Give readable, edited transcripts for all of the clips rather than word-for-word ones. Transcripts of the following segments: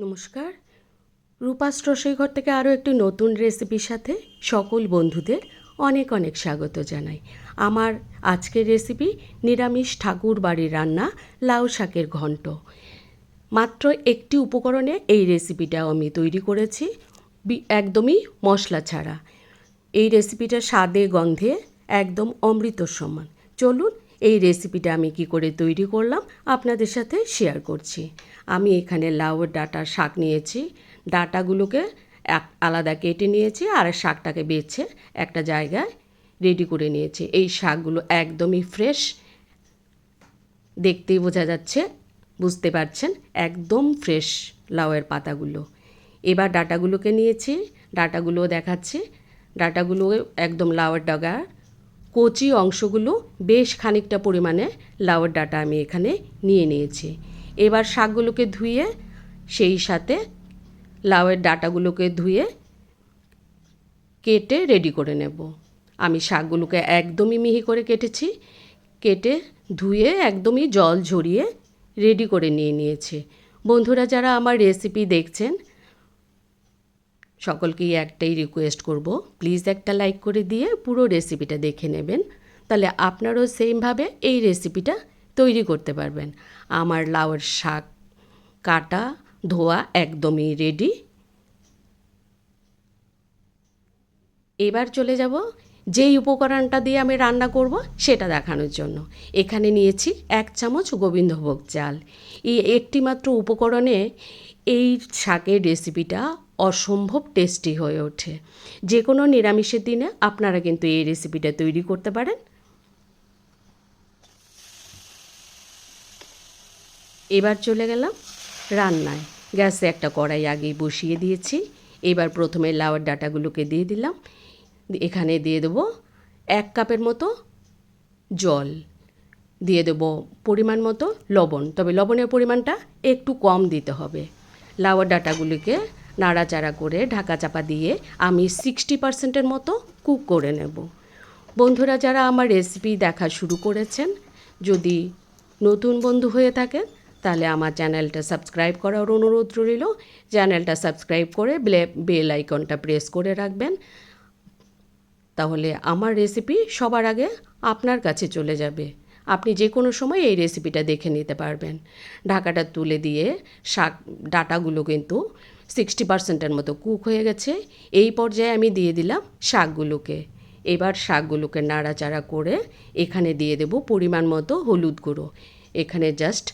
নমস্কার। রূপাস রসইঘর থেকে আরও একটি নতুন রেসিপির সাথে সকল বন্ধুদের অনেক অনেক স্বাগত জানাই। আমার আজকের রেসিপি নিরামিষ ঠাকুর বাড়ির রান্না লাউ শাকের ঘন্ট। মাত্র একটি উপকরণে এই রেসিপিটা আমি তৈরি করেছি, একদমই মশলা ছাড়া। এই রেসিপিটা স্বাদে গন্ধে একদম অমৃত সমান। চলুন এই রেসিপিটা আমি কি করে তৈরি করলাম আপনাদের সাথে শেয়ার করছি। আমি এখানে লাউয়ের ডাঁটা শাক নিয়েছি, ডাঁটাগুলোকে আলাদা কেটে নিয়েছি আর শাকটাকে বেছে একটা জায়গায় রেডি করে নিয়েছি। এই শাকগুলো একদমই ফ্রেশ, দেখতেই বোঝা যাচ্ছে, বুঝতে পারছেন, একদম ফ্রেশ লাউয়ের পাতাগুলো। এবার ডাঁটাগুলোকে নিয়েছি, ডাঁটাগুলো দেখাচ্ছি। ডাঁটাগুলো একদম লাউয়ের ডগার কচি অংশগুলো বেশ খানিকটা পরিমাণে লাউয়ের ডাঁটা আমি এখানে নিয়ে নিয়েছি। এবার শাকগুলোকে ধুয়ে সেই সাথে লাউয়ের ডাঁটাগুলোকে ধুয়ে কেটে রেডি করে নেব। আমি শাকগুলোকে একদমই মিহি করে কেটেছি, কেটে ধুয়ে একদমই জল ঝরিয়ে রেডি করে নিয়ে নিয়েছি। বন্ধুরা যারা আমার রেসিপি দেখছেন সকলকেই একটাই রিকোয়েস্ট করব, প্লিজ একটা লাইক করে দিয়ে পুরো রেসিপিটা দেখে নেবেন, তাহলে আপনারাও সেমভাবে এই রেসিপিটা তৈরি করতে পারবেন। আমার লাউয়ের শাক কাটা ধোয়া একদমই রেডি। এবার চলে যাব যেই উপকরণটা দিয়ে আমি রান্না করব সেটা দেখানোর জন্য। এখানে নিয়েছি 1 চামচ গোবিন্দভোগ চাল। এই একটি মাত্র উপকরণে এই শাকের রেসিপিটা অসম্ভব টেস্টি হয়ে ওঠে। যে কোনো নিরামিষের দিনে আপনারা কিন্তু এই রেসিপিটা তৈরি করতে পারেন। এবার চলে গেলাম রান্নায়। গ্যাসে একটা কড়াই আগেই বসিয়ে দিয়েছি। এবার প্রথমে লাউয়ের ডাঁটাগুলোকে দিয়ে দিলাম। এখানে দিয়ে দেবো 1 কাপের মতো জল, দিয়ে দেবো পরিমাণ মতো লবণ, তবে লবণের পরিমাণটা একটু কম দিতে হবে। লাউয়ের ডাঁটাগুলিকে নাড়াচাড়া করে ঢাকা চাপা দিয়ে আমি 60% মতো কুক করে নেব। বন্ধুরা যারা আমার রেসিপি দেখা শুরু করেছেন, যদি নতুন বন্ধু হয়ে থাকেন তাহলে আমার চ্যানেলটা সাবস্ক্রাইব করার অনুরোধ রইল। চ্যানেলটা সাবস্ক্রাইব করে বেল আইকনটা প্রেস করে রাখবেন, তাহলে আমার রেসিপি সবার আগে আপনার কাছে চলে যাবে। আপনি যে কোনো সময় এই রেসিপিটা দেখে নিতে পারবেন। ঢাকাটা তুলে দিয়ে শাক ডাঁটাগুলো কিন্তু 60%-এর মতো কুক হয়ে গেছে। এই পর্যায়ে আমি দিয়ে দিলাম শাকগুলোকে। এবার শাকগুলোকে নাড়াচাড়া করে এখানে দিয়ে দেব পরিমাণ মতো হলুদ গুঁড়ো। এখানে জাস্ট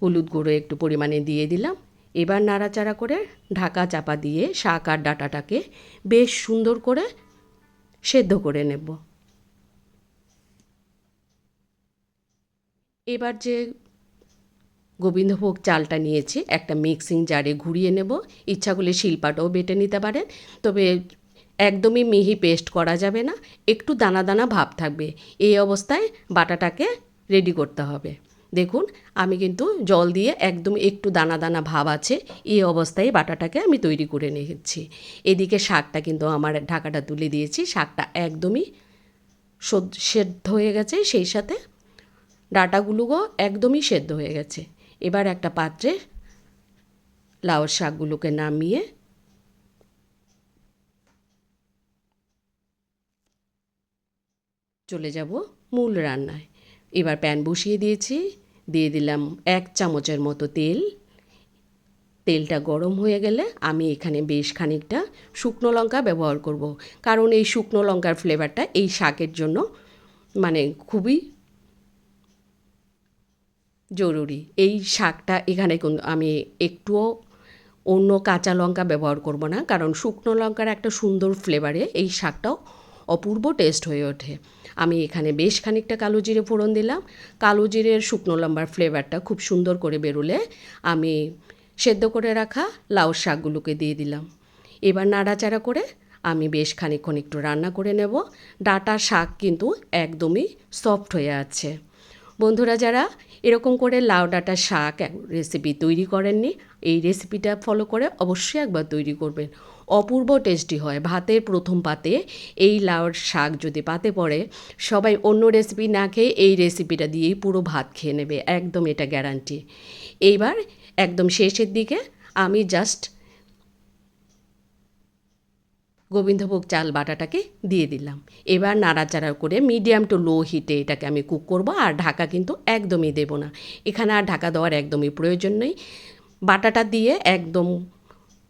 হলুদ গুঁড়ো একটু পরিমাণে দিয়ে দিলাম। এবার নাড়াচাড়া করে ঢাকা চাপা দিয়ে শাক আর ডাঁটাটাকে বেশ সুন্দর করে সেদ্ধ করে নেব। এবার যে গোবিন্দভোগ চালটা নিয়েছি একটা মিক্সিং জারে ঘুরিয়ে নেব। ইচ্ছা করলে শিলপাটাও বেটে নিতে পারেন, তবে একদমই মিহি পেস্ট করা যাবে না, একটু দানা দানা ভাব থাকবে। এই অবস্থায় বাটাটাকে রেডি করতে হবে। দেখুন আমি কিন্তু জল দিয়ে একদম একটু দানা দানা ভাব আছে, এই অবস্থায় বাটাটাকে আমি তৈরি করে নিয়েছি। এদিকে শাকটা কিন্তু আমার ঢাকাটা তুলে দিয়েছি, শাকটা একদমই সেদ্ধ হয়ে গেছে, সেই সাথে ডাঁটাগুলোও একদমই সেদ্ধ হয়ে গেছে। এবার একটা পাত্রে লাউয়ের শাকগুলোকে নামিয়ে চলে যাব মূল রান্নায়। এবার প্যান বসিয়ে দিয়েছি, দিয়ে দিলাম 1 চামচের মতো তেল। তেলটা গরম হয়ে গেলে আমি এখানে বেশ খানিকটা শুকনো লঙ্কা ব্যবহার করব, কারণ এই শুকনো লঙ্কার ফ্লেভারটা এই শাকের জন্য মানে খুবই জরুরি। এই শাকটা এখানে আমি একটুও অন্য কাঁচা লঙ্কা ব্যবহার করব না, কারণ শুকনো লঙ্কার একটা সুন্দর ফ্লেভারে এই শাকটাও অপূর্ব টেস্ট হয়ে ওঠে। আমি এখানে বেশ খানিকটা কালো জিরে ফোড়ন দিলাম। কালো জিরের শুকনো লঙ্কার ফ্লেভারটা খুব সুন্দর করে বেরোলে আমি সেদ্ধ করে রাখা লাউ শাকগুলোকে দিয়ে দিলাম। এবার নাড়াচাড়া করে আমি বেশ খানিকক্ষণ একটু রান্না করে নেব। ডাঁটা শাক কিন্তু একদমই সফট হয়ে আছে। বন্ধুরা যারা এরকম করে লাউ ডাঁটা শাক রেসিপি তৈরি করেননি, এই রেসিপিটা ফলো করে অবশ্যই একবার তৈরি করবেন। অপূর্ব টেস্টি হয়। ভাতের প্রথম পাতে এই লাউর শাক যদি পাতে পড়ে, সবাই অন্য রেসিপি না খেয়ে এই রেসিপিটা দিয়েই পুরো ভাত খেয়ে নেবে, একদম এটা গ্যারান্টি। এইবার একদম শেষের দিকে আমি জাস্ট গোবিন্দভোগ চাল বাটাটাকে দিয়ে দিলাম। এবার নাড়াচাড়া করে মিডিয়াম টু লো হিটে এটাকে আমি কুক করব, আর ঢাকা কিন্তু একদমই দেব না। এখানে আর ঢাকা দেওয়ার একদমই প্রয়োজন নেই। বাটাটা দিয়ে একদম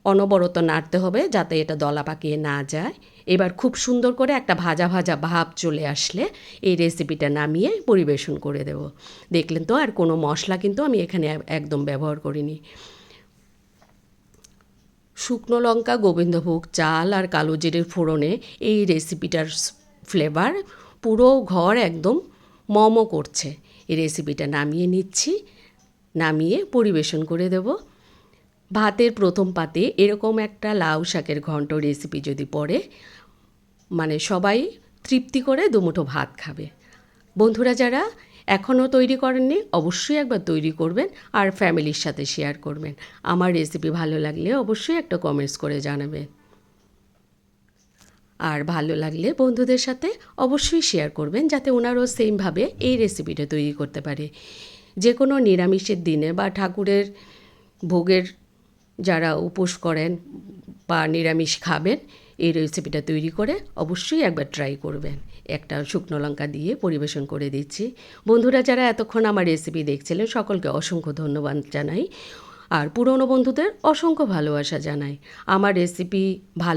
অনবরত নাড়তে হবে যাতে এটা দলা পাকিয়ে না যায়। এবার খুব সুন্দর করে একটা ভাজা ভাজা ভাব চলে আসলে এই রেসিপিটা নামিয়ে পরিবেশন করে দেব। দেখলেন তো, আর কোনো মশলা কিন্তু আমি এখানে একদম ব্যবহার করিনি। শুকনো লঙ্কা, গোবিন্দভোগ চাল আর কালো জিরের ফোড়নে এই রেসিপিটার ফ্লেভার পুরো ঘর একদম মমো করছে। এই রেসিপিটা নামিয়ে নিচ্ছি, নামিয়ে পরিবেশন করে দেব। ভাতের প্রথম পাতে এরকম একটা লাউ শাকের ঘন্ট রেসিপি যদি পড়ে, মানে সবাই তৃপ্তি করে দুমুঠো ভাত খাবে। বন্ধুরা যারা এখনও তৈরি করেননি অবশ্যই একবার তৈরি করবেন আর ফ্যামিলির সাথে শেয়ার করবেন। আমার রেসিপি ভালো লাগলে অবশ্যই একটা কমেন্টস করে জানাবেন, আর ভালো লাগলে বন্ধুদের সাথে অবশ্যই শেয়ার করবেন যাতে ওনারাও সেমভাবে এই রেসিপিটা তৈরি করতে পারে। যে কোনো নিরামিষের দিনে বা ঠাকুরের ভোগের যারা উপোস করেন বা নিরামিষ খাবেন, এই রেসিপিটা তৈরি করে অবশ্যই একবার ট্রাই করবেন। একটা শুকনো লঙ্কা দিয়ে পরিবেশন করে দিচ্ছি। বন্ধুরা যারা এতক্ষণ আমার রেসিপি দেখছিলেন সকলকে অসংখ্য ধন্যবাদ জানাই, আর পুরনো বন্ধুদের অসংখ্য ভালোবাসা জানাই। আমার রেসিপি ভালো